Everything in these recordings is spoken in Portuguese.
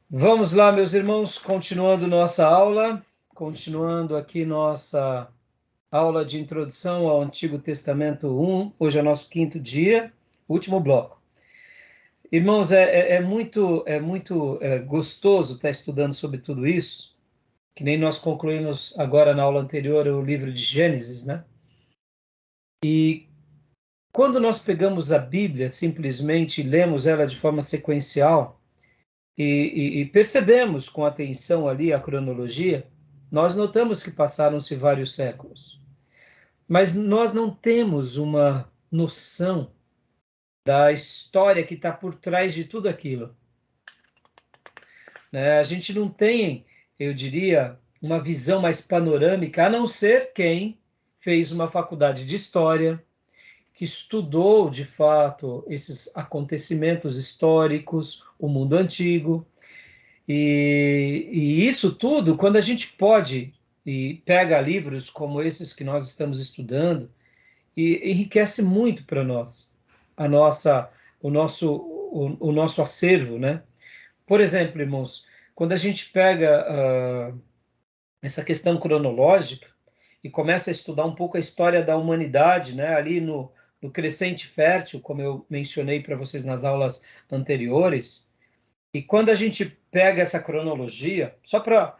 Vamos lá, meus irmãos, continuando nossa aula, continuando aqui nossa aula de introdução ao Antigo Testamento 1. Hoje é o nosso quinto dia, último bloco. Irmãos, é muito gostoso estar estudando sobre tudo isso, que nem nós concluímos agora na aula anterior o livro de Gênesis, né? E quando nós pegamos a Bíblia simplesmente e lemos ela de forma sequencial, e percebemos com atenção ali a cronologia, nós notamos que passaram-se vários séculos. Mas nós não temos uma noção da história que está por trás de tudo aquilo, né? A gente não tem, eu diria, uma visão mais panorâmica, a não ser quem fez uma faculdade de história, que estudou de fato esses acontecimentos históricos, o mundo antigo. E isso tudo, quando a gente pode e pega livros como esses que nós estamos estudando, e enriquece muito para nós, a nossa, o nosso acervo, né? Por exemplo, irmãos, quando a gente pega essa questão cronológica e começa a estudar um pouco a história da humanidade, né? Ali no crescente fértil, como eu mencionei para vocês nas aulas anteriores. E quando a gente pega essa cronologia, só para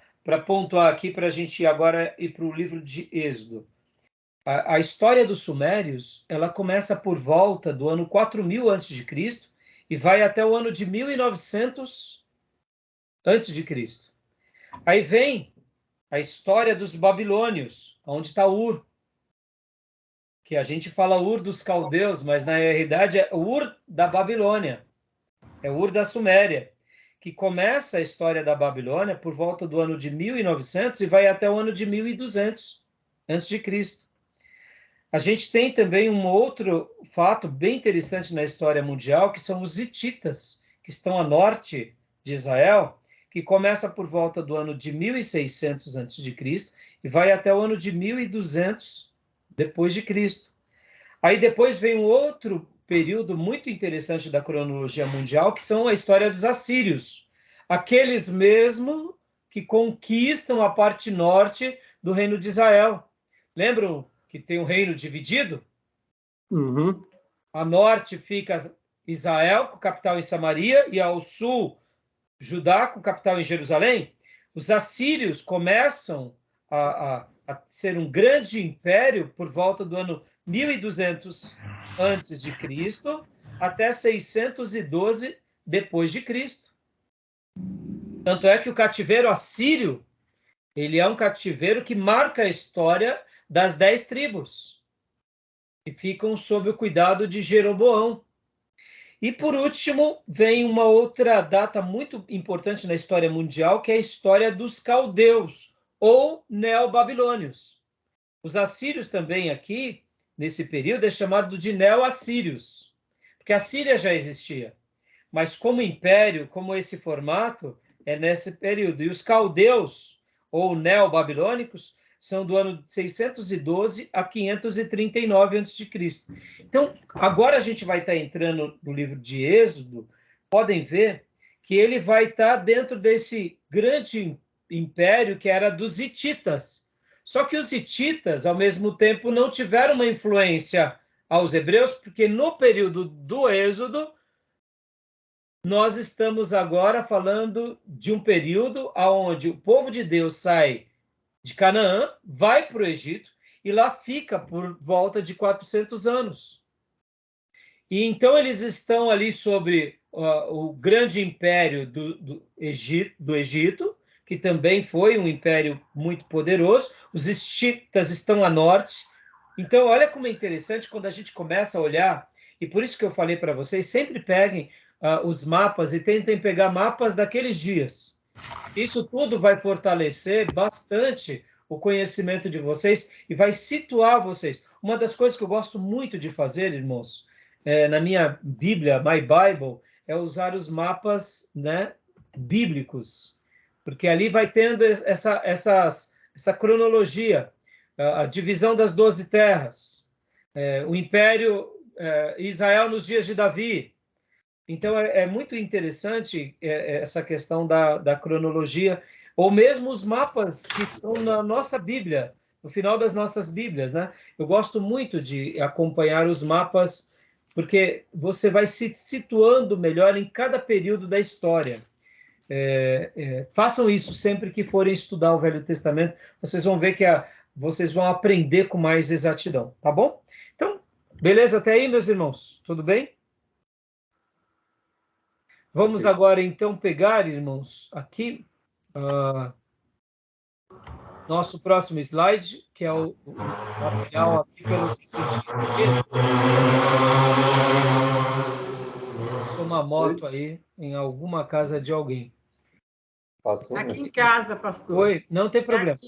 pontuar aqui, para a gente agora ir para o livro de Êxodo. A história dos Sumérios, ela começa por volta do ano 4000 a.C. e vai até o ano de 1900 a.C. Aí vem a história dos babilônios, onde está Ur, que a gente fala Ur dos caldeus, mas na realidade é Ur da Babilônia, é Ur da Suméria, que começa a história da Babilônia por volta do ano de 1900 e vai até o ano de 1200 antes de Cristo. A gente tem também um outro fato bem interessante na história mundial, que são os hititas, que estão a norte de Israel, que começa por volta do ano de 1600 antes de Cristo e vai até o ano de 1200 depois de Cristo. Aí depois vem um outro período muito interessante da cronologia mundial, que são a história dos assírios, aqueles mesmo que conquistam a parte norte do reino de Israel. Lembram que tem um reino dividido? Uhum. A norte fica Israel, com capital em Samaria, e ao sul, Judá, com capital em Jerusalém. Os assírios começam a ser um grande império por volta do ano 1200 antes de Cristo até 612 depois de Cristo. Tanto é que o cativeiro assírio, ele é um cativeiro que marca a história das 10 tribos, que ficam sob o cuidado de Jeroboão. E por último, vem uma outra data muito importante na história mundial, que é a história dos caldeus, ou neobabilônios. Os assírios também aqui, nesse período, é chamado de neo-assírios, porque a Síria já existia, mas como império, como esse formato, é nesse período. E os caldeus, ou neobabilônicos, são do ano 612 a 539 a.C. Então, agora a gente vai estar entrando no livro de Êxodo, podem ver que ele vai estar dentro desse grande império que era dos hititas. Só que os hititas, ao mesmo tempo, não tiveram uma influência aos hebreus, porque no período do Êxodo, nós estamos agora falando de um período onde o povo de Deus sai de Canaã, vai para o Egito e lá fica por volta de 400 anos. E então eles estão ali sobre o grande império do Egito, que também foi um império muito poderoso. Os hititas estão a norte. Então, olha como é interessante quando a gente começa a olhar, e por isso que eu falei para vocês, sempre peguem os mapas e tentem pegar mapas daqueles dias. Isso tudo vai fortalecer bastante o conhecimento de vocês e vai situar vocês. Uma das coisas que eu gosto muito de fazer, irmãos, na minha Bíblia, My Bible, é usar os mapas, né, bíblicos, porque ali vai tendo essa cronologia, a divisão das 12 terras, o Império Israel nos dias de Davi, Então, é muito interessante essa questão da cronologia, ou mesmo os mapas que estão na nossa Bíblia, no final das nossas Bíblias, né? Eu gosto muito de acompanhar os mapas, porque você vai se situando melhor em cada período da história. Façam isso sempre que forem estudar o Velho Testamento, vocês vão ver que vocês vão aprender com mais exatidão, tá bom? Então, beleza até aí, meus irmãos? Tudo bem? Vamos agora, então, pegar, irmãos, aqui, nosso próximo slide, que é o material aqui pelo livro de Êxodo. Passou uma moto aí em alguma casa de alguém. Passou, aqui em casa, pastor. Oi, não tem problema.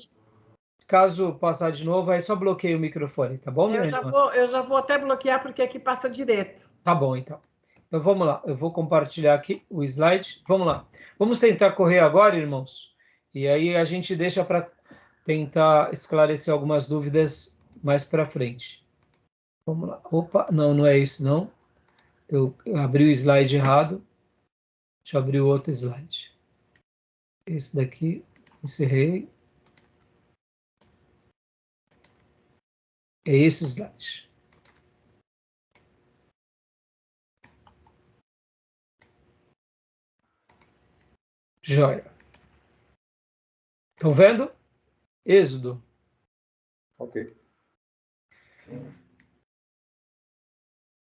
Caso passar de novo, aí só bloqueia o microfone, tá bom, minha irmã? Eu já vou até bloquear, porque aqui passa direto. Tá bom, então. Então, vamos lá. Eu vou compartilhar aqui o slide. Vamos lá. Vamos tentar correr agora, irmãos. E aí a gente deixa para tentar esclarecer algumas dúvidas mais para frente. Vamos lá. Opa, não é isso, não. Eu abri o slide errado. Deixa eu abrir o outro slide. Esse daqui, encerrei. É esse slide. Joia. Estão vendo? Êxodo. Ok.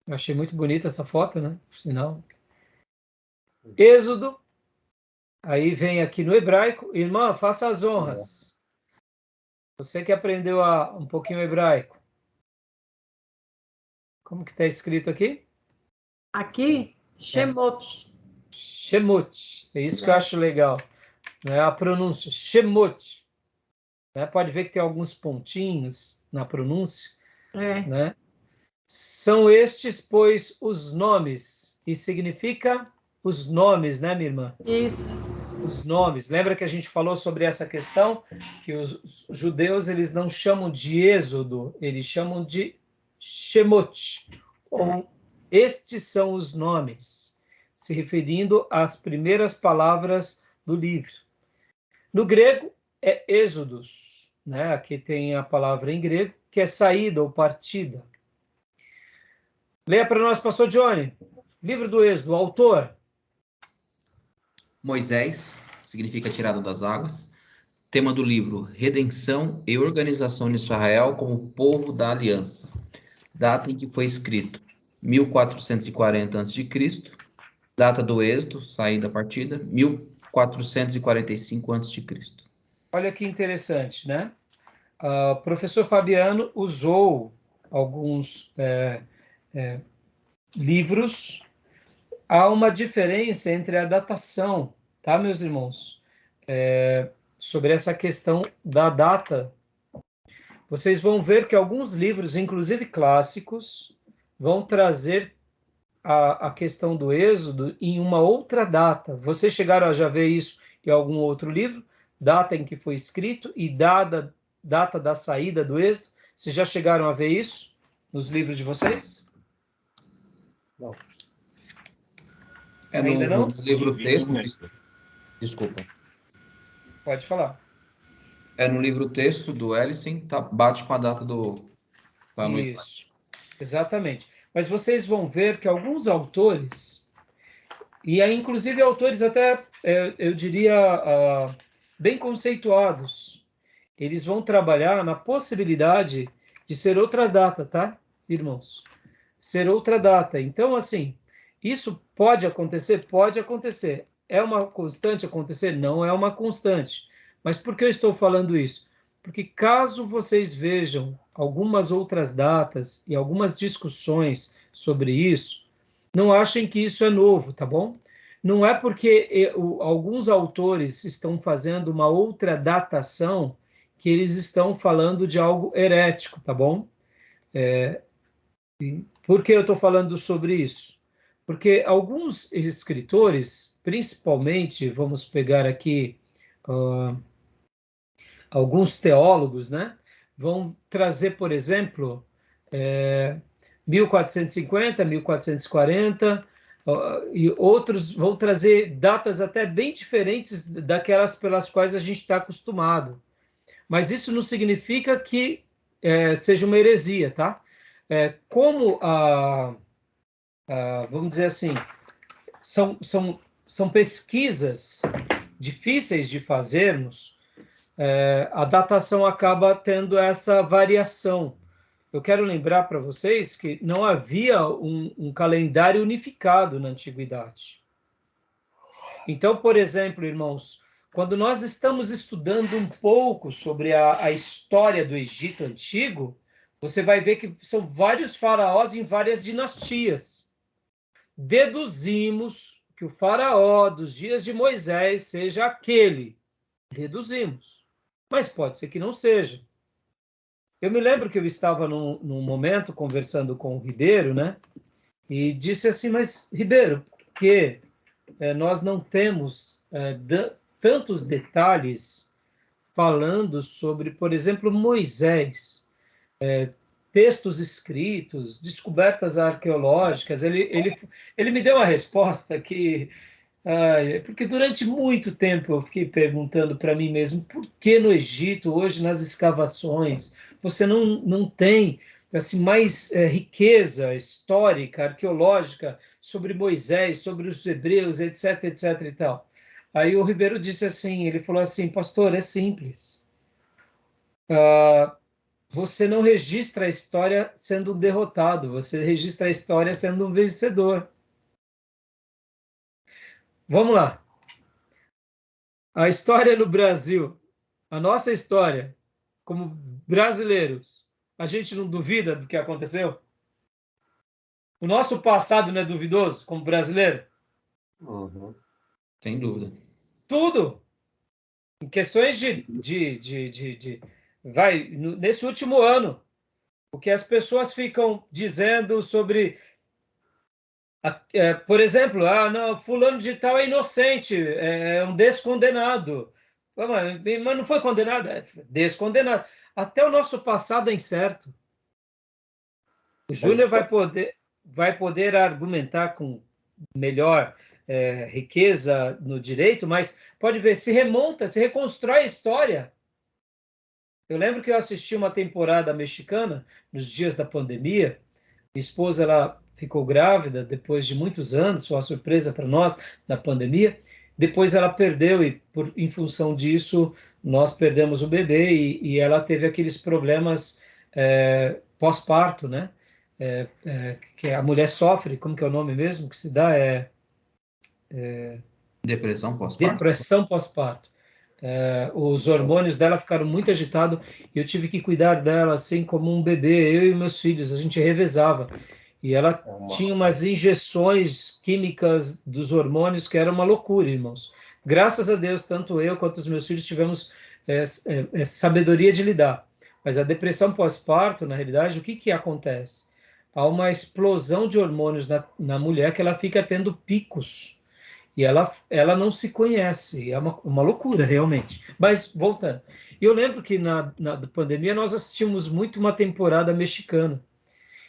Eu achei muito bonita essa foto, né? Por sinal. Êxodo. Aí vem aqui no hebraico. Irmã, faça as honras. Você que aprendeu um pouquinho hebraico. Como que está escrito aqui? Aqui, Shemot. Shemot. É isso que eu acho legal. Né? A pronúncia. Shemot. Né? Pode ver que tem alguns pontinhos na pronúncia. Né? São estes, pois, os nomes. E significa os nomes, né, minha irmã? Isso. Os nomes. Lembra que a gente falou sobre essa questão? Que os judeus, eles não chamam de Êxodo, eles chamam de Shemot. Ou estes são os nomes, se referindo às primeiras palavras do livro. No grego, é Êxodos, né? Aqui tem a palavra em grego, que é saída ou partida. Leia para nós, pastor Johnny. Livro do Êxodo, autor. Moisés, significa tirado das águas. Tema do livro, redenção e organização de Israel como povo da aliança. Data em que foi escrito, 1440 a.C. Data do êxodo, saída, partida, 1445 a.C. Olha que interessante, né? O professor Fabiano usou alguns livros. Há uma diferença entre a datação, tá, meus irmãos? Sobre essa questão da data. Vocês vão ver que alguns livros, inclusive clássicos, vão trazer a questão do Êxodo em uma outra data. Vocês chegaram a já ver isso em algum outro livro? Data em que foi escrito e data da saída do Êxodo? Vocês já chegaram a ver isso nos livros de vocês? Não. Ainda não? No livro texto, desculpa. Pode falar. No livro texto do Ellison, bate com a data do... Tá no Isso, exatamente. Mas vocês vão ver que alguns autores, e aí, inclusive autores até, eu diria, bem conceituados, eles vão trabalhar na possibilidade de ser outra data, tá, irmãos? Ser outra data. Então, assim, isso pode acontecer? Pode acontecer. É uma constante acontecer? Não é uma constante. Mas por que eu estou falando isso? Porque caso vocês vejam algumas outras datas e algumas discussões sobre isso, não achem que isso é novo, tá bom? Não é porque alguns autores estão fazendo uma outra datação que eles estão falando de algo herético, tá bom? Por que eu estou falando sobre isso? Porque alguns escritores, principalmente, vamos pegar aqui alguns teólogos, né, vão trazer, por exemplo, 1450, 1440, e outros vão trazer datas até bem diferentes daquelas pelas quais a gente está acostumado. Mas isso não significa que seja uma heresia, tá? Como vamos dizer assim, são pesquisas difíceis de fazermos, a datação acaba tendo essa variação. Eu quero lembrar para vocês que não havia um calendário unificado na antiguidade. Então, por exemplo, irmãos, quando nós estamos estudando um pouco sobre a história do Egito Antigo, você vai ver que são vários faraós em várias dinastias. Deduzimos que o faraó dos dias de Moisés seja aquele. Deduzimos. Mas pode ser que não seja. Eu me lembro que eu estava num momento conversando com o Ribeiro, né? E disse assim, mas Ribeiro, por que nós não temos tantos detalhes falando sobre, por exemplo, Moisés, textos escritos, descobertas arqueológicas? Ele me deu uma resposta que... porque durante muito tempo eu fiquei perguntando para mim mesmo por que no Egito, hoje nas escavações, você não tem assim, mais riqueza histórica, arqueológica sobre Moisés, sobre os hebreus, etc, etc e tal. Aí o Ribeiro disse assim, ele falou assim, pastor, é simples. Você não registra a história sendo um derrotado, você registra a história sendo um vencedor. Vamos lá. A história no Brasil, a nossa história, como brasileiros, a gente não duvida do que aconteceu? O nosso passado não é duvidoso como brasileiro? Uhum. Sem dúvida. Tudo. Em questões nesse último ano, o que as pessoas ficam dizendo sobre... por exemplo, não, fulano de tal é inocente, é um descondenado. Mas não foi condenado, é descondenado. Até o nosso passado é incerto. O Júnior vai poder argumentar com melhor riqueza no direito, mas pode ver, se reconstrói a história. Eu lembro que eu assisti uma temporada mexicana nos dias da pandemia. Minha esposa, ela ficou grávida depois de muitos anos, foi uma surpresa para nós na pandemia. Depois ela perdeu e, em função disso, nós perdemos o bebê e ela teve aqueles problemas pós-parto, né? Que a mulher sofre, como que é o nome mesmo que se dá? Depressão pós-parto? Depressão pós-parto. Os hormônios dela ficaram muito agitados e eu tive que cuidar dela assim como um bebê, eu e meus filhos, a gente revezava. E ela tinha umas injeções químicas dos hormônios que era uma loucura, irmãos. Graças a Deus, tanto eu quanto os meus filhos tivemos sabedoria de lidar. Mas a depressão pós-parto, na realidade, o que acontece? Há uma explosão de hormônios na mulher que ela fica tendo picos. E ela não se conhece, é uma loucura, realmente. Mas, voltando. Eu lembro que na pandemia nós assistimos muito uma temporada mexicana,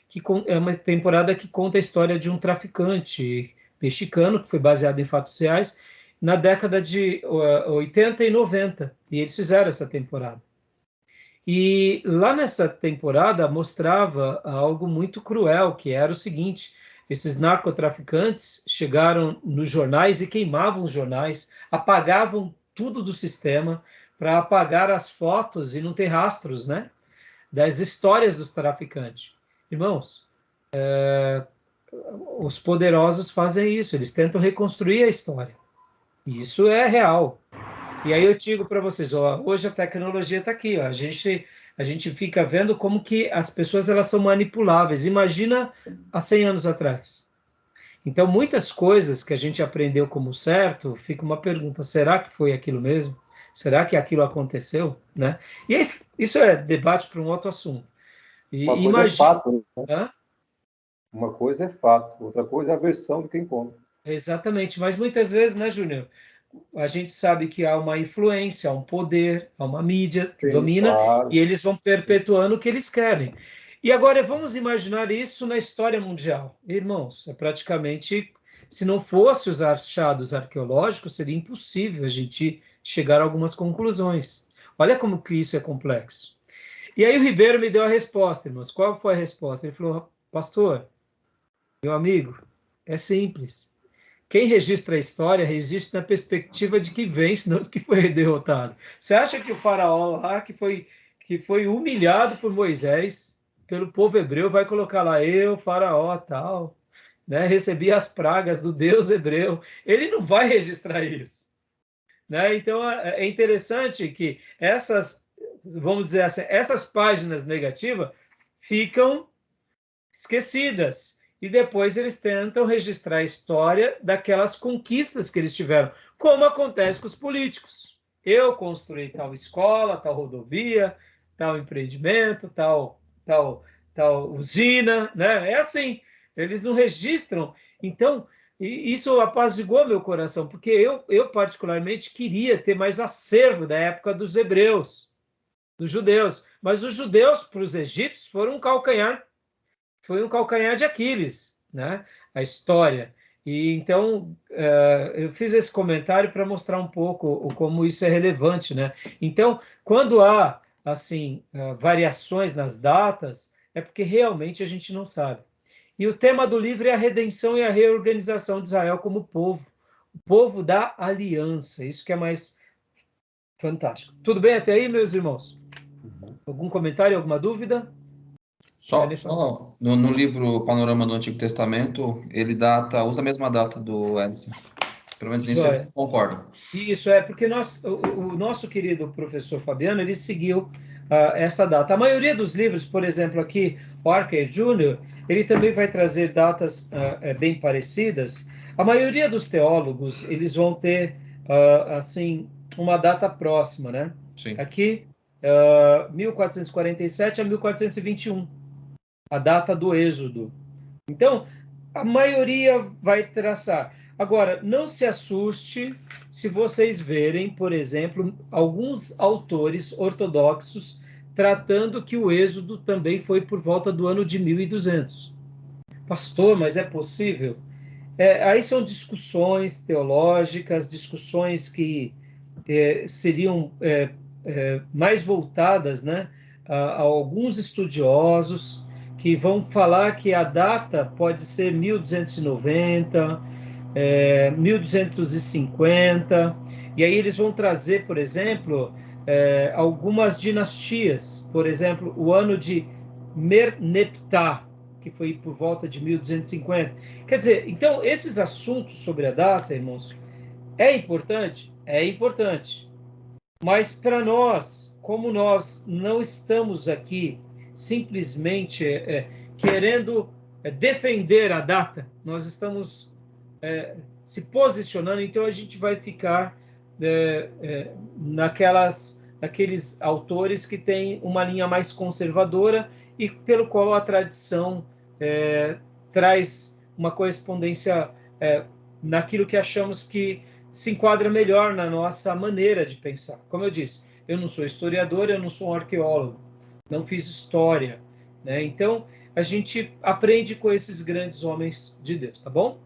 que é uma temporada que conta a história de um traficante mexicano, que foi baseado em fatos reais, na década de 80 e 90. E eles fizeram essa temporada. E lá nessa temporada mostrava algo muito cruel, que era o seguinte: esses narcotraficantes chegaram nos jornais e queimavam os jornais, apagavam tudo do sistema para apagar as fotos e não ter rastros, né, das histórias dos traficantes. Irmãos, os poderosos fazem isso, eles tentam reconstruir a história. Isso é real. E aí eu digo para vocês, hoje a tecnologia está aqui, a gente fica vendo como que as pessoas elas são manipuláveis. Imagina há 100 anos atrás. Então, muitas coisas que a gente aprendeu como certo, fica uma pergunta, será que foi aquilo mesmo? Será que aquilo aconteceu? Né? E aí, isso é debate para um outro assunto. E uma coisa é fato, né? Uma coisa é fato, outra coisa é a versão de quem come. Exatamente, mas muitas vezes, né, Júnior? A gente sabe que há uma influência, há um poder, há uma mídia que domina, claro. E eles vão perpetuando o que eles querem. E agora vamos imaginar isso na história mundial. Irmãos, é praticamente Se não fosse os achados arqueológicos, seria impossível a gente chegar a algumas conclusões. Olha como que isso é complexo. E aí o Ribeiro me deu a resposta, irmãos. Qual foi a resposta? Ele falou, pastor, meu amigo, é simples. Quem registra a história, registra na perspectiva de que vence, não de que foi derrotado. Você acha que o faraó lá, que foi humilhado por Moisés, pelo povo hebreu, vai colocar lá, eu, faraó, tal, né? Recebi as pragas do Deus hebreu. Ele não vai registrar isso. Né? Então, é interessante que vamos dizer assim, essas páginas negativas ficam esquecidas. E depois eles tentam registrar a história daquelas conquistas que eles tiveram, como acontece com os políticos. Eu construí tal escola, tal rodovia, tal empreendimento, tal usina, né? É assim, eles não registram. Então, isso apaziguou meu coração, porque eu particularmente queria ter mais acervo da época dos hebreus, dos judeus. Mas os judeus, para os egípcios, foi um calcanhar de Aquiles, né? A história. E então eu fiz esse comentário para mostrar um pouco como isso é relevante, né? Então, quando há assim variações nas datas, é porque realmente a gente não sabe. E o tema do livro é a redenção e a reorganização de Israel como povo, o povo da aliança. Isso que é mais fantástico. Tudo bem até aí, meus irmãos? Algum comentário, alguma dúvida? Só no livro Panorama do Antigo Testamento, ele usa a mesma data do Edson. Pelo menos nisso eles concordam. Isso é porque o nosso querido professor Fabiano, ele seguiu essa data. A maioria dos livros, por exemplo, aqui, Parker Jr., ele também vai trazer datas bem parecidas. A maioria dos teólogos, eles vão ter, assim, uma data próxima, né? Sim. Aqui, 1447 a 1421, a data do Êxodo. Então, a maioria vai traçar. Agora, não se assuste se vocês verem, por exemplo, alguns autores ortodoxos tratando que o Êxodo também foi por volta do ano de 1200. Pastor, mas é possível? Aí são discussões teológicas, discussões que seriam mais voltadas, né, a alguns estudiosos que vão falar que a data pode ser 1290, 1250, e aí eles vão trazer, por exemplo, algumas dinastias, por exemplo, o ano de Merneptah, que foi por volta de 1250. Quer dizer, então, esses assuntos sobre a data, irmãos, é importante? É importante. Mas para nós, como nós não estamos aqui simplesmente querendo defender a data, nós estamos se posicionando, então a gente vai ficar naqueles autores que têm uma linha mais conservadora e pelo qual a tradição traz uma correspondência naquilo que achamos que se enquadra melhor na nossa maneira de pensar. Como eu disse, eu não sou historiador, eu não sou um arqueólogo, não fiz história, né? Então, a gente aprende com esses grandes homens de Deus, tá bom?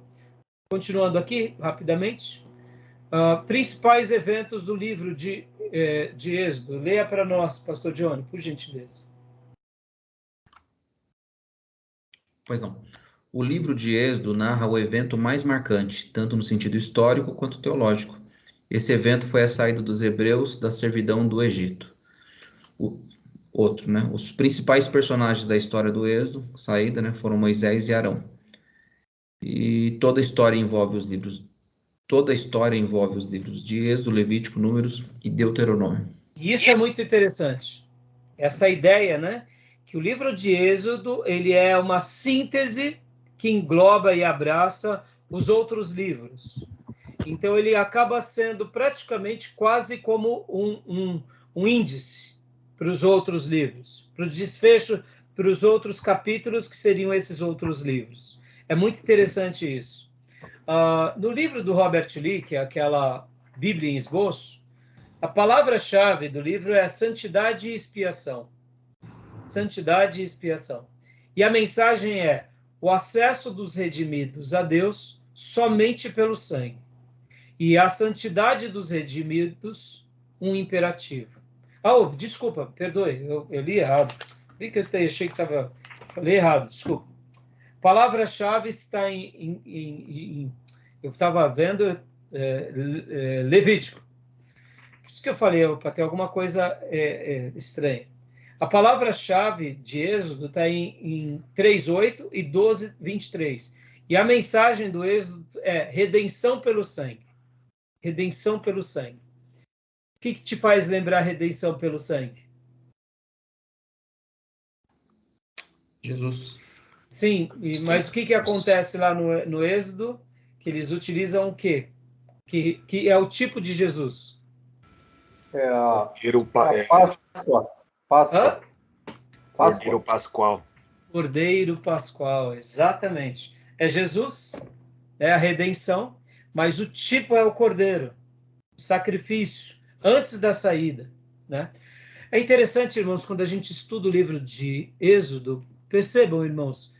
Continuando aqui, rapidamente. Principais eventos do livro de Êxodo. Leia para nós, pastor Johnny, por gentileza. Pois não. O livro de Êxodo narra o evento mais marcante, tanto no sentido histórico quanto teológico. Esse evento foi a saída dos hebreus da servidão do Egito. Os principais personagens da história do Êxodo, saída, né, foram Moisés e Arão. E toda a história envolve os livros de Êxodo, Levítico, Números e Deuteronômio. E isso é muito interessante. Essa ideia, né, que o livro de Êxodo, ele é uma síntese que engloba e abraça os outros livros. Então, ele acaba sendo praticamente quase como um índice para os outros livros, para o desfecho, para os outros capítulos que seriam esses outros livros. É muito interessante isso. No livro do Robert Lee, que é aquela Bíblia em esboço, a palavra-chave do livro é santidade e expiação. Santidade e expiação. E a mensagem é: o acesso dos redimidos a Deus somente pelo sangue. E a santidade dos redimidos, um imperativo. Desculpa, perdoe, eu li errado. Vi que eu achei que falei errado, desculpa. Palavra-chave está eu estava vendo Levítico. Por isso que eu falei, para ter alguma coisa estranha. A palavra-chave de Êxodo está em 3:8 e 12:23. E a mensagem do Êxodo é redenção pelo sangue. Redenção pelo sangue. O que te faz lembrar redenção pelo sangue? Jesus. Sim, mas o que acontece lá no Êxodo? Que eles utilizam o quê? Que é o tipo de Jesus. É a Páscoa. Páscoa. Cordeiro Pascual. Cordeiro Pascual, exatamente. É Jesus, é a redenção, mas o tipo é o cordeiro, o sacrifício, antes da saída, né? É interessante, irmãos, quando a gente estuda o livro de Êxodo, percebam, irmãos,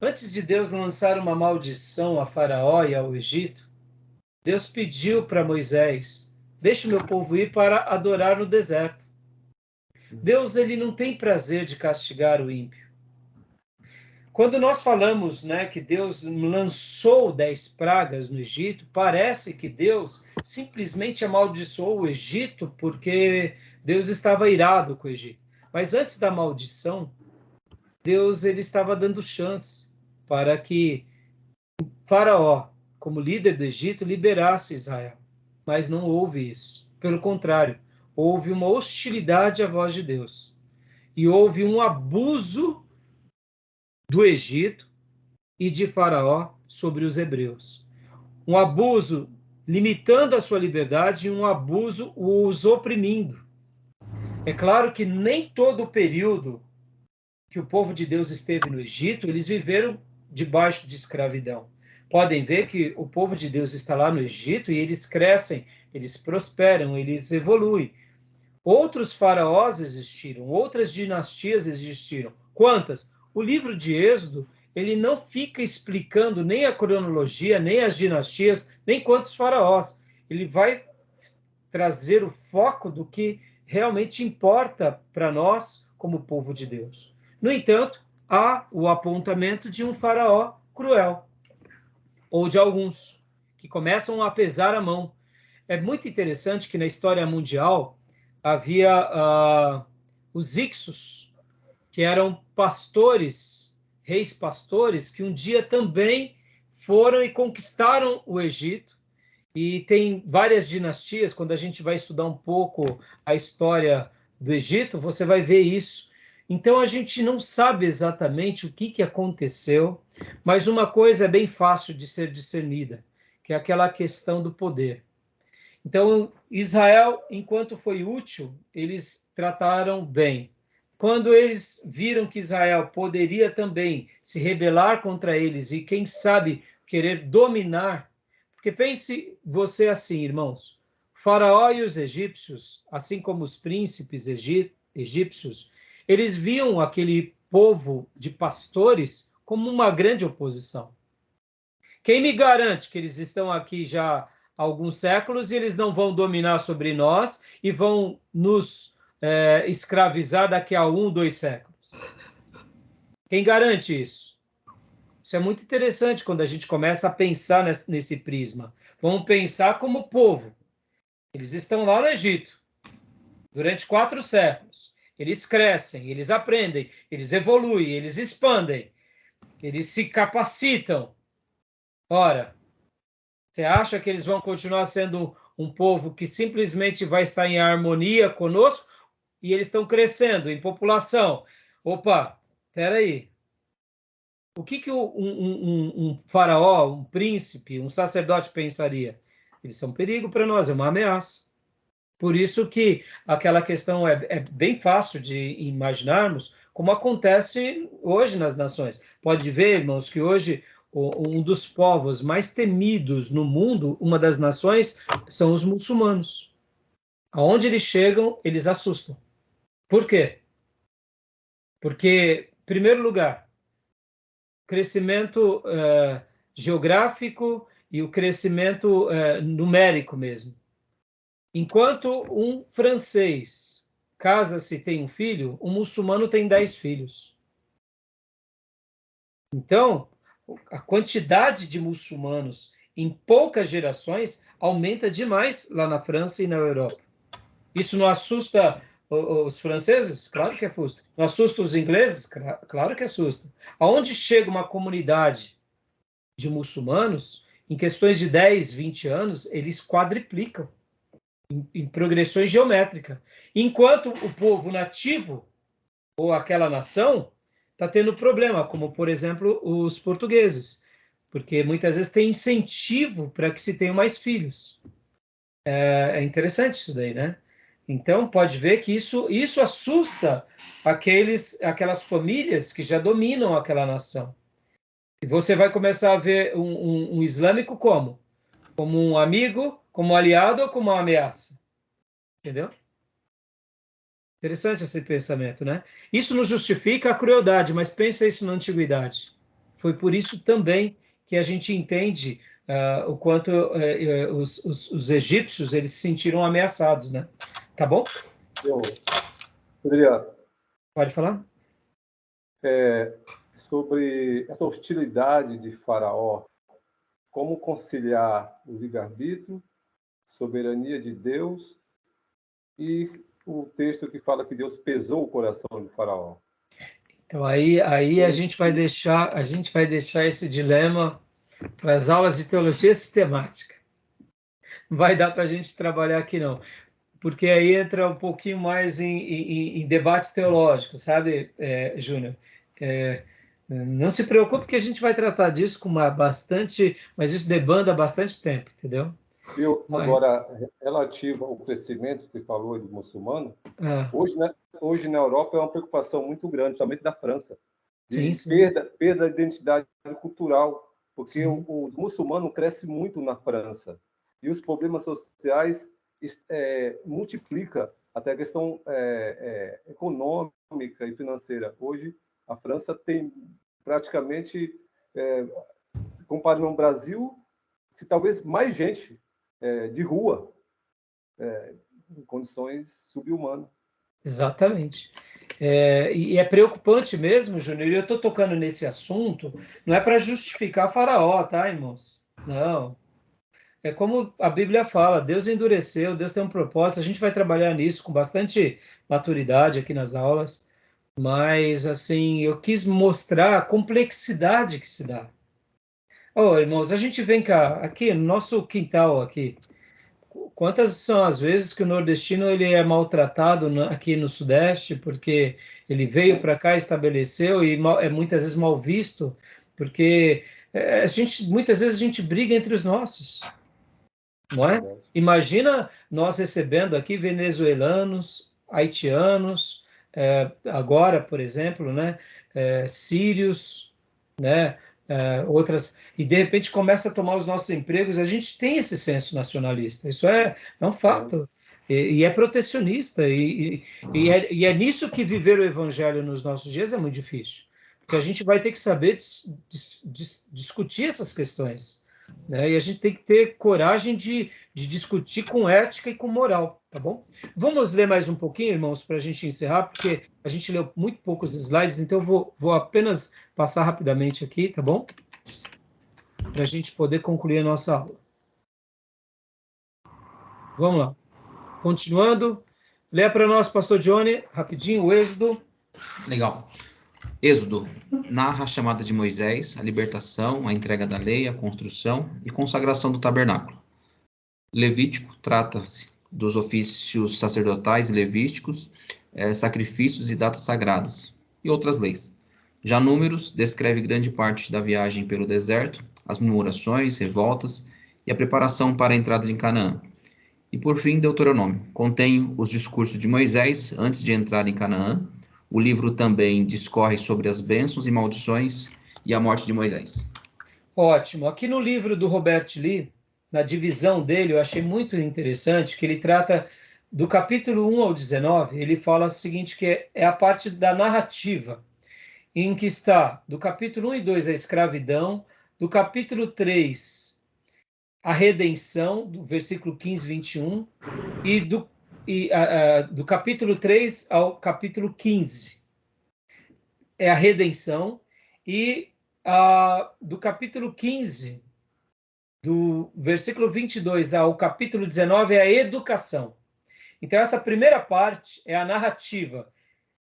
antes de Deus lançar uma maldição a Faraó e ao Egito, Deus pediu para Moisés: deixe o meu povo ir para adorar no deserto. Deus, ele não tem prazer de castigar o ímpio. Quando nós falamos, né, que Deus lançou 10 pragas no Egito, parece que Deus simplesmente amaldiçoou o Egito porque Deus estava irado com o Egito. Mas antes da maldição, Deus ele estava dando chance para que Faraó, como líder do Egito, liberasse Israel. Mas não houve isso. Pelo contrário, houve uma hostilidade à voz de Deus. E houve um abuso do Egito e de Faraó sobre os hebreus. Um abuso limitando a sua liberdade e um abuso os oprimindo. É claro que nem todo o período que o povo de Deus esteve no Egito, eles viveram debaixo de escravidão. Podem ver que o povo de Deus está lá no Egito e eles crescem, eles prosperam, eles evoluem. Outros faraós existiram, outras dinastias existiram. Quantas? O livro de Êxodo, ele não fica explicando nem a cronologia, nem as dinastias, nem quantos faraós. Ele vai trazer o foco do que realmente importa para nós como povo de Deus. No entanto, há o apontamento de um faraó cruel, ou de alguns, que começam a pesar a mão. É muito interessante que na história mundial havia os Ixos, que eram pastores, reis pastores, que um dia também foram e conquistaram o Egito. E tem várias dinastias, quando a gente vai estudar um pouco a história do Egito, você vai ver isso. Então, a gente não sabe exatamente o que aconteceu, mas uma coisa é bem fácil de ser discernida, que é aquela questão do poder. Então, Israel, enquanto foi útil, eles trataram bem. Quando eles viram que Israel poderia também se rebelar contra eles e, quem sabe, querer dominar, porque pense você assim, irmãos, Faraó e os egípcios, assim como os príncipes egípcios, eles viam aquele povo de pastores como uma grande oposição. Quem me garante que eles estão aqui já há alguns séculos e eles não vão dominar sobre nós e vão nos escravizar daqui a 1, 2 séculos? Quem garante isso? Isso é muito interessante quando a gente começa a pensar nesse prisma. Vamos pensar como povo. Eles estão lá no Egito durante 4 séculos. Eles crescem, eles aprendem, eles evoluem, eles expandem, eles se capacitam. Ora, você acha que eles vão continuar sendo um povo que simplesmente vai estar em harmonia conosco? E eles estão crescendo em população. Opa, espera aí. O que um faraó, um príncipe, um sacerdote pensaria? Eles são um perigo para nós, é uma ameaça. Por isso que aquela questão é bem fácil de imaginarmos como acontece hoje nas nações. Pode ver, irmãos, que hoje um dos povos mais temidos no mundo, uma das nações, são os muçulmanos. Aonde eles chegam, eles assustam. Por quê? Porque, em primeiro lugar, crescimento geográfico e o crescimento numérico mesmo. Enquanto um francês casa-se e tem um filho, um muçulmano tem 10 filhos. Então, a quantidade de muçulmanos em poucas gerações aumenta demais lá na França e na Europa. Isso não assusta os franceses? Claro que assusta. Não assusta os ingleses? Claro que assusta. Aonde chega uma comunidade de muçulmanos, em questões de 10, 20 anos, eles quadriplicam em progressões geométricas. Enquanto o povo nativo, ou aquela nação, está tendo problema, como, por exemplo, os portugueses, porque muitas vezes tem incentivo para que se tenham mais filhos. É interessante isso daí, né? Então, pode ver que isso assusta aquelas famílias que já dominam aquela nação. E você vai começar a ver um islâmico como? Como um amigo, como um aliado ou como uma ameaça? Entendeu? Interessante esse pensamento, né? Isso não justifica a crueldade, mas pensa isso na antiguidade. Foi por isso também que a gente entende o quanto os egípcios eles se sentiram ameaçados, né? Tá bom? Eu poderia... Pode falar? Sobre essa hostilidade de Faraó, como conciliar o livre-arbítrio, soberania de Deus e o texto que fala que Deus pesou o coração de Faraó. Então aí a gente vai deixar esse dilema para as aulas de teologia sistemática. Não vai dar para a gente trabalhar aqui não, porque aí entra um pouquinho mais em debates teológicos, sabe, Júnior? Não se preocupe que a gente vai tratar disso mas isso demanda bastante tempo, entendeu? Agora, relativo ao crescimento que você falou do muçulmano, hoje na Europa é uma preocupação muito grande, principalmente da França, de perda da identidade cultural, porque os muçulmanos crescem muito na França e os problemas sociais multiplicam até a questão econômica e financeira. Hoje, a França tem praticamente, comparando ao Brasil, talvez mais gente de rua, em condições subhumanas. Exatamente. E é preocupante mesmo, Júnior, e eu estou tocando nesse assunto, não é para justificar Faraó, tá, irmãos? Não. É como a Bíblia fala, Deus endureceu, Deus tem um propósito, a gente vai trabalhar nisso com bastante maturidade aqui nas aulas, mas, assim, eu quis mostrar a complexidade que se dá. Irmãos, a gente vem cá, aqui no nosso quintal aqui, quantas são as vezes que o nordestino ele é maltratado aqui no Sudeste, porque ele veio para cá, estabeleceu e é muitas vezes mal visto, porque muitas vezes a gente briga entre os nossos, não é? Imagina nós recebendo aqui venezuelanos, haitianos, agora, por exemplo, né, sírios, né, outras, e de repente começa a tomar os nossos empregos. A gente tem esse senso nacionalista, isso é um fato, e é protecionista, e é nisso que viver o evangelho nos nossos dias é muito difícil, porque a gente vai ter que saber discutir essas questões, né? E a gente tem que ter coragem de discutir com ética e com moral, tá bom? Vamos ler mais um pouquinho, irmãos, para a gente encerrar, porque a gente leu muito poucos slides, então eu vou apenas passar rapidamente aqui, tá bom? Para a gente poder concluir a nossa aula. Vamos lá. Continuando, lê para nós, pastor Johnny, rapidinho, o Êxodo. Legal. Êxodo narra a chamada de Moisés, a libertação, a entrega da lei, a construção e consagração do tabernáculo. Levítico trata-se dos ofícios sacerdotais e levíticos, sacrifícios e datas sagradas, e outras leis. Já Números descreve grande parte da viagem pelo deserto, as murmurações, revoltas e a preparação para a entrada em Canaã. E por fim, Deuteronômio contém os discursos de Moisés antes de entrar em Canaã. O livro também discorre sobre as bênçãos e maldições e a morte de Moisés. Ótimo. Aqui no livro do Robert Lee, na divisão dele, eu achei muito interessante que ele trata do capítulo 1 ao 19, ele fala o seguinte, que é a parte da narrativa, em que está, do capítulo 1 e 2, a escravidão, do capítulo 3, a redenção, do versículo 15, 21, e do capítulo 3 ao capítulo 15, é a redenção, e do capítulo 15, do versículo 22 ao capítulo 19, é a educação. Então, essa primeira parte é a narrativa.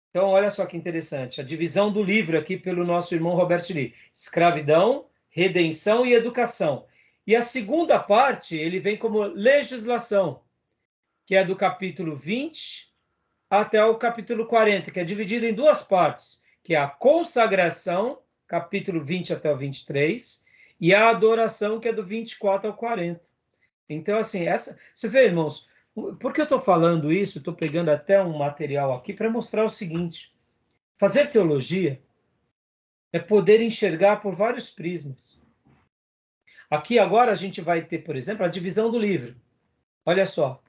Então, olha só que interessante, a divisão do livro aqui pelo nosso irmão Robert Lee. Escravidão, redenção e educação. E a segunda parte, ele vem como legislação, que é do capítulo 20 até o capítulo 40, que é dividido em duas partes, que é a consagração, capítulo 20 até o 23, e a adoração, que é do 24 ao 40. Então, assim, você vê, irmãos, por que eu estou falando isso? Estou pegando até um material aqui para mostrar o seguinte: fazer teologia é poder enxergar por vários prismas. Aqui agora a gente vai ter, por exemplo, a divisão do livro. Olha só,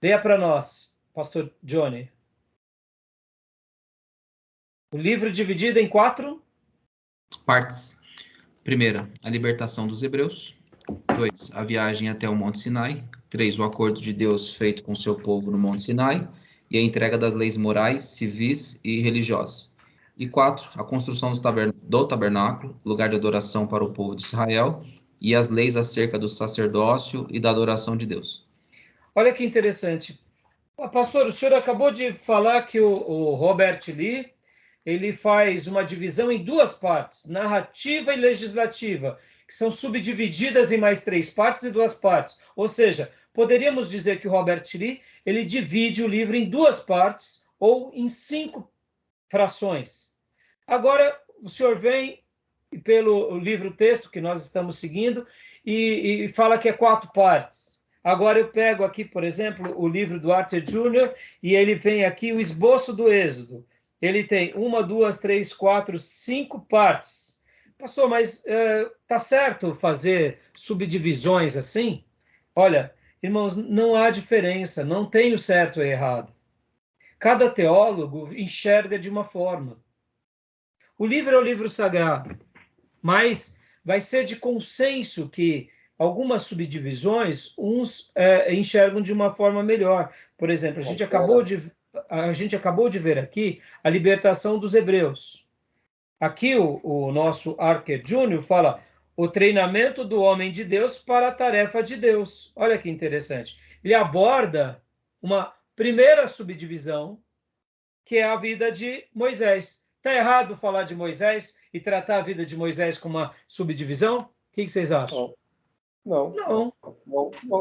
leia para nós, pastor Johnny. O livro dividido em 4 partes. Primeira, a libertação dos hebreus. 2, a viagem até o Monte Sinai. 3, o acordo de Deus feito com seu povo no Monte Sinai. E a entrega das leis morais, civis e religiosas. E 4, a construção do tabernáculo, lugar de adoração para o povo de Israel, e as leis acerca do sacerdócio e da adoração de Deus. Olha que interessante. Pastor, o senhor acabou de falar que o Robert Lee, ele faz uma divisão em duas partes, narrativa e legislativa, que são subdivididas em mais 3 partes e 2 partes. Ou seja, poderíamos dizer que o Robert Lee, ele divide o livro em 2 partes ou em 5 frações. Agora, o senhor vem pelo livro-texto que nós estamos seguindo e fala que é 4 partes. Agora eu pego aqui, por exemplo, o livro do Arthur Jr. e ele vem aqui o esboço do Êxodo. Ele tem 1, 2, 3, 4, 5 partes. Pastor, mas tá certo fazer subdivisões assim? Olha, irmãos, não há diferença, não tem o certo e errado. Cada teólogo enxerga de uma forma. O livro é o livro sagrado, mas vai ser de consenso que algumas subdivisões uns enxergam de uma forma melhor. Por exemplo, a gente acabou de ver aqui a libertação dos hebreus. Aqui o nosso Archer Júnior fala o treinamento do homem de Deus para a tarefa de Deus. Olha que interessante. Ele aborda uma primeira subdivisão, que é a vida de Moisés. Está errado falar de Moisés e tratar a vida de Moisés como uma subdivisão? O que vocês acham? Não.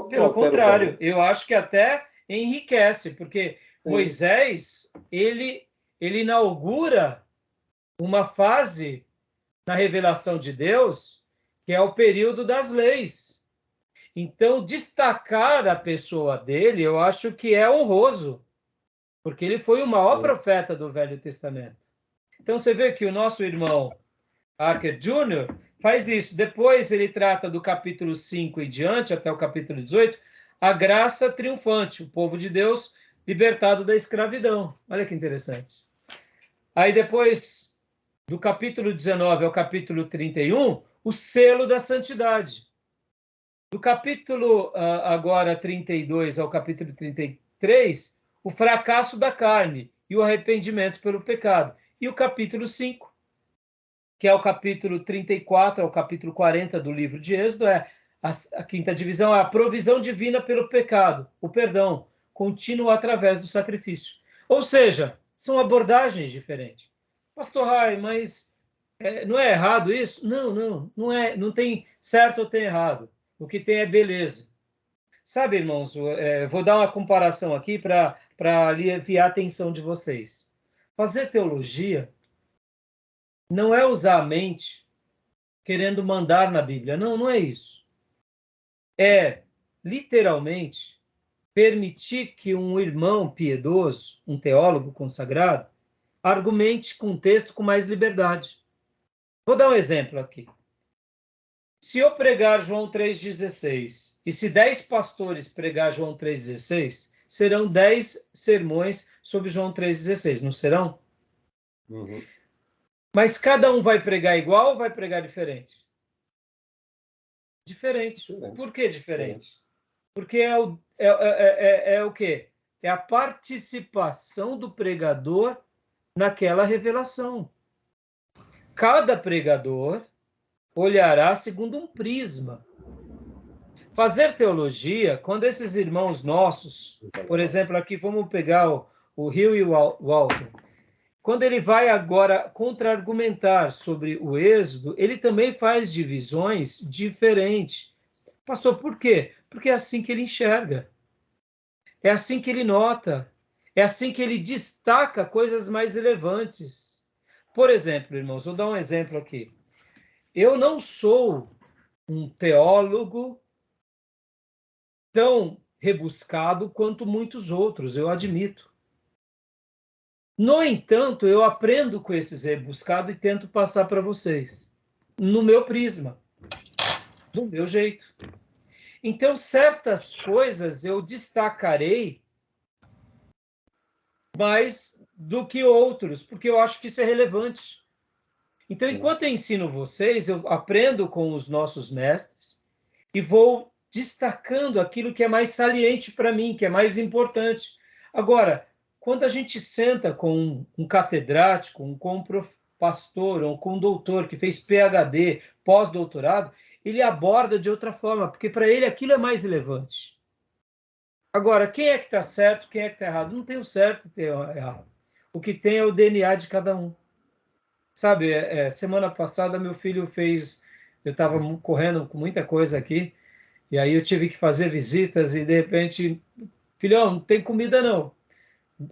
Pelo contrário, eu acho que até enriquece, porque sim, Moisés, ele inaugura uma fase na revelação de Deus, que é o período das leis. Então, destacar a pessoa dele, eu acho que é honroso, porque ele foi o maior profeta do Velho Testamento. Então, você vê que o nosso irmão Archer Jr. faz isso. Depois ele trata do capítulo 5 e diante, até o capítulo 18, a graça triunfante, o povo de Deus libertado da escravidão. Olha que interessante. Aí depois, do capítulo 19 ao capítulo 31, o selo da santidade. Do capítulo agora 32 ao capítulo 33, o fracasso da carne e o arrependimento pelo pecado. E o capítulo 5, que é o capítulo 34 ao capítulo 40 do livro de Êxodo, a quinta divisão, é a provisão divina pelo pecado, o perdão contínuo através do sacrifício. Ou seja, são abordagens diferentes. Pastor Rai, mas não é errado isso? Não é, não tem certo ou tem errado. O que tem é beleza. Sabe, irmãos, vou dar uma comparação aqui para aliviar a atenção de vocês. Fazer teologia não é usar a mente querendo mandar na Bíblia. Não é isso. É, literalmente, permitir que um irmão piedoso, um teólogo consagrado, argumente com o texto com mais liberdade. Vou dar um exemplo aqui. Se eu pregar João 3,16 e se 10 pastores pregar João 3,16, serão 10 sermões sobre João 3,16, não serão? Uhum. Mas cada um vai pregar igual ou vai pregar diferente? Diferente. Por que diferente? Porque é o quê? É a participação do pregador naquela revelação. Cada pregador olhará segundo um prisma. Fazer teologia, quando esses irmãos nossos, por exemplo, aqui vamos pegar o Hill e o Walter, quando ele vai agora contra-argumentar sobre o Êxodo, ele também faz divisões diferentes. Pastor, por quê? Porque é assim que ele enxerga. É assim que ele nota. É assim que ele destaca coisas mais relevantes. Por exemplo, irmãos, vou dar um exemplo aqui. Eu não sou um teólogo tão rebuscado quanto muitos outros, eu admito. No entanto, eu aprendo com esses rebuscados e tento passar para vocês, no meu prisma, do meu jeito. Então, certas coisas eu destacarei mais do que outros, porque eu acho que isso é relevante. Então, enquanto eu ensino vocês, eu aprendo com os nossos mestres e vou destacando aquilo que é mais saliente para mim, que é mais importante. Agora, quando a gente senta com um catedrático, com um pastor, ou com um doutor que fez PhD, pós-doutorado, ele aborda de outra forma, porque para ele aquilo é mais relevante. Agora, quem é que está certo, quem é que está errado? Não tem o certo e tem o errado. O que tem é o DNA de cada um. Sabe, semana passada meu filho fez... Eu estava correndo com muita coisa aqui, e aí eu tive que fazer visitas e, de repente, filhão, não tem comida não.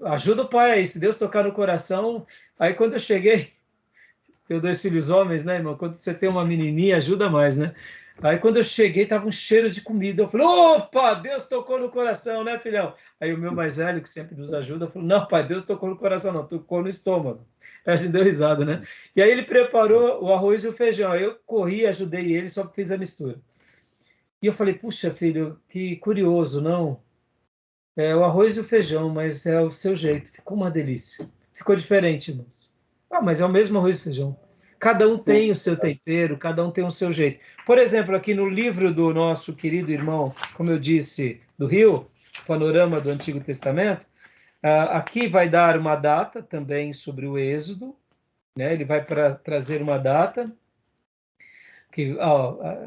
Ajuda o pai aí, se Deus tocar no coração. Aí quando eu cheguei, tenho 2 filhos homens, né, irmão? Quando você tem uma menininha, ajuda mais, né? Aí quando eu cheguei, tava um cheiro de comida. Eu falei, opa, Deus tocou no coração, né, filhão? Aí o meu mais velho, que sempre nos ajuda, falou, não, pai, Deus tocou no coração, não, tocou no estômago. Aí a gente deu risada, né? E aí ele preparou o arroz e o feijão. Aí eu corri, ajudei ele, só fiz a mistura. E eu falei, puxa, filho, que curioso, não? É o arroz e o feijão, mas é o seu jeito. Ficou uma delícia. Ficou diferente, irmãos. Ah, mas é o mesmo arroz e feijão. Cada um tem o seu tempero, cada um tem o seu jeito. Por exemplo, aqui no livro do nosso querido irmão, como eu disse, do Rio, Panorama do Antigo Testamento, aqui vai dar uma data também sobre o Êxodo, né? Ele vai trazer uma data,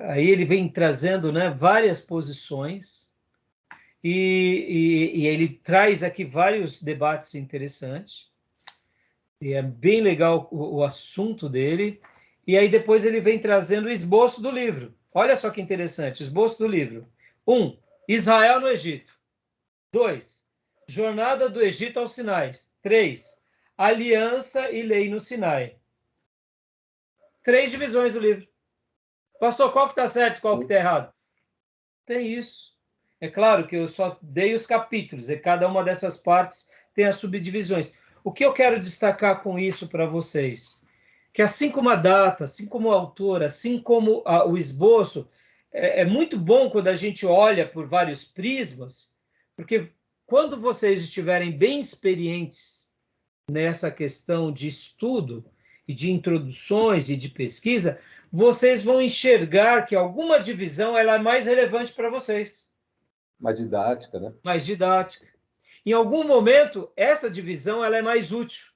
aí ele vem trazendo, né, várias posições, e ele traz aqui vários debates interessantes. E é bem legal o assunto dele. E aí depois ele vem trazendo o esboço do livro. Olha só que interessante, esboço do livro. 1. Israel no Egito. 2. Jornada do Egito aos Sinais. 3. Aliança e lei no Sinai. 3 divisões do livro. Pastor, qual que está certo e qual que está errado? Tem isso. É claro que eu só dei os capítulos, e cada uma dessas partes tem as subdivisões. O que eu quero destacar com isso para vocês? Que assim como a data, assim como o autor, assim como o esboço, é muito bom quando a gente olha por vários prismas, porque quando vocês estiverem bem experientes nessa questão de estudo e de introduções e de pesquisa, vocês vão enxergar que alguma divisão ela é mais relevante para vocês. Mais didática, né? Mais didática. Em algum momento, essa divisão ela é mais útil.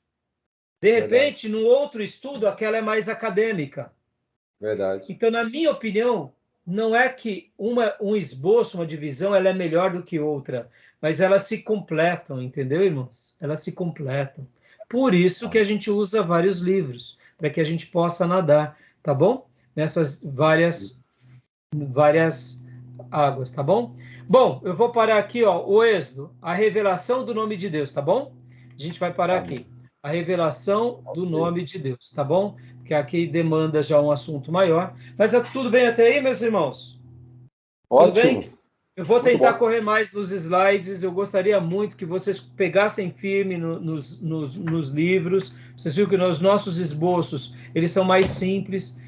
De repente, num outro estudo, aquela é mais acadêmica. Verdade. Então, na minha opinião, não é que um esboço, uma divisão, ela é melhor do que outra, mas elas se completam, entendeu, irmãos? Elas se completam. Por isso que a gente usa vários livros, para que a gente possa nadar, tá bom? Nessas várias águas, tá bom? Bom, eu vou parar aqui, ó, o Êxodo, a revelação do nome de Deus, tá bom? A gente vai parar aqui. A revelação do nome de Deus, tá bom? Porque aqui demanda já um assunto maior. Mas tudo bem até aí, meus irmãos? Ótimo. Tudo bem? Eu vou tentar correr mais nos slides. Eu gostaria muito que vocês pegassem firme nos livros. Vocês viram que os nossos esboços, eles são mais simples.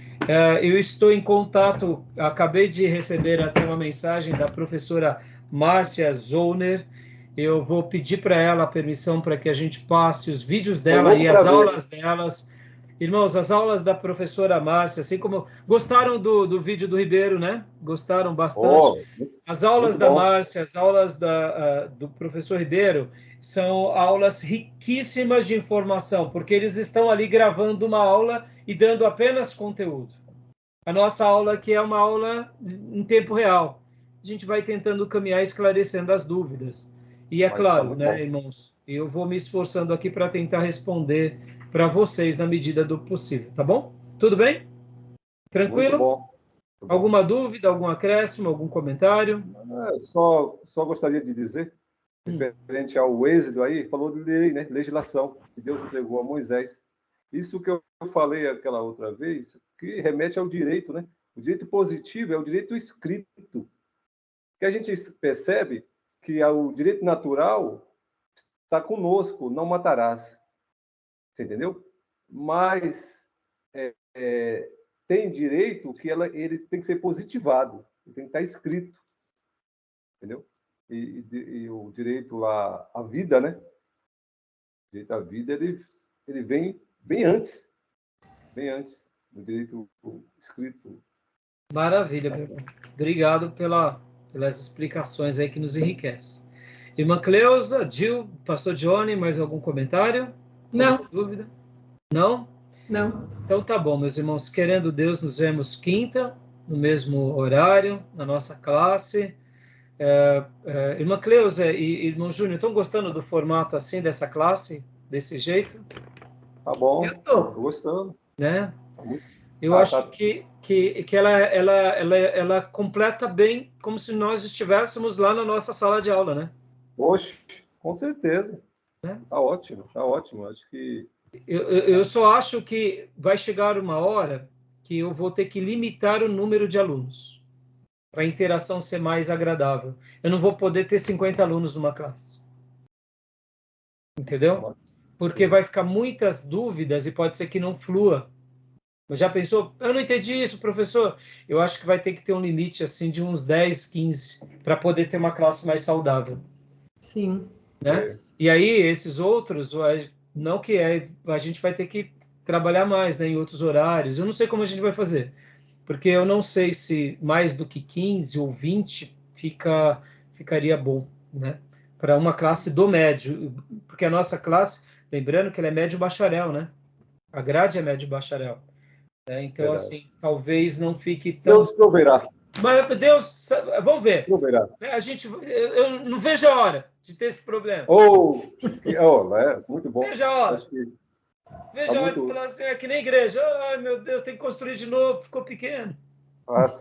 Eu estou em contato, acabei de receber até uma mensagem da professora Márcia Zollner. Eu vou pedir para ela a permissão para que a gente passe os vídeos dela e as aulas delas Irmãos, as aulas da professora Márcia, assim como... Gostaram do vídeo do Ribeiro, né? Gostaram bastante. As aulas da Márcia, as aulas do professor Ribeiro são aulas riquíssimas de informação, porque eles estão ali gravando uma aula e dando apenas conteúdo. A nossa aula aqui é uma aula em tempo real. A gente vai tentando caminhar esclarecendo as dúvidas. E é claro, né, irmãos, eu vou me esforçando aqui para tentar responder para vocês na medida do possível, tá bom? Tudo bem? Tranquilo? Muito bom. Alguma dúvida, algum acréscimo, algum comentário? Só gostaria de dizer, referente ao êxodo aí, falou de lei, né? Legislação, que Deus entregou a Moisés. Isso que eu falei aquela outra vez, que remete ao direito, né? O direito positivo é o direito escrito. Que a gente percebe que o direito natural está conosco, não matarás. Você entendeu? Mas tem direito que ele tem que ser positivado, ele tem que estar escrito. Entendeu? E o direito lá, à vida, né? O direito à vida, ele vem bem antes do direito escrito. Maravilha, meu irmão. Obrigado pelas explicações aí que nos enriquecem. Irmã Cleusa, Gil, pastor Johnny, mais algum comentário? Não. Alguma dúvida? Não? Não. Então tá bom, meus irmãos. Querendo Deus, nos vemos quinta, no mesmo horário, na nossa classe. Irmã Cleusa e irmão Júnior, estão gostando do formato assim, dessa classe? Desse jeito? Tá bom. Eu tô gostando. Né? Eu acho que ela completa bem como se nós estivéssemos lá na nossa sala de aula, né? Oxe, com certeza. Tá ótimo, tá ótimo. Acho que... Eu só acho que vai chegar uma hora que eu vou ter que limitar o número de alunos para a interação ser mais agradável. Eu não vou poder ter 50 alunos numa classe. Entendeu? Porque vai ficar muitas dúvidas e pode ser que não flua. Mas já pensou? Eu não entendi isso, professor. Eu acho que vai ter que ter um limite assim de uns 10, 15 para poder ter uma classe mais saudável. Sim. Né? E aí, esses outros, não que a gente vai ter que trabalhar mais, né, em outros horários. Eu não sei como a gente vai fazer, porque eu não sei se mais do que 15 ou 20 ficaria bom, né? Para uma classe do médio, porque a nossa classe, lembrando que ela é médio bacharel, né? A grade é médio bacharel. Né? Então, verdade. Assim, talvez não fique tão... Deus proverá. Mas Deus, vamos ver. Proverá. Eu não vejo a hora de ter esse problema. Muito bom. Veja a hora. Veja a hora de falar assim, é que nem igreja. Ai, meu Deus, tem que construir de novo, ficou pequeno.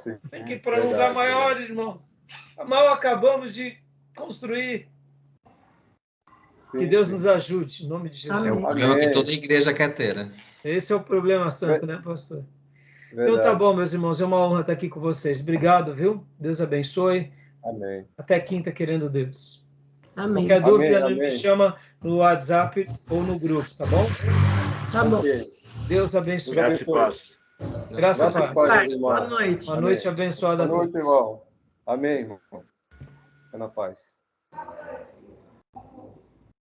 Sim. Tem que ir para um lugar maior, irmãos. Mal acabamos de construir. Sim, que Deus nos ajude, em nome de Jesus. É o problema que toda igreja quer ter, né? Esse é o problema santo, né, pastor? Verdade. Então tá bom, meus irmãos, é uma honra estar aqui com vocês. Obrigado, viu? Deus abençoe. Amém. Até quinta, querendo Deus. Amém. Qualquer dúvida, me chama no WhatsApp ou no grupo, tá bom? Tá bom. Deus abençoe. Graças e paz. Graças a paz. Boa noite. Uma noite abençoada a todos. Boa noite, irmão. Amém, irmão. Fica na paz.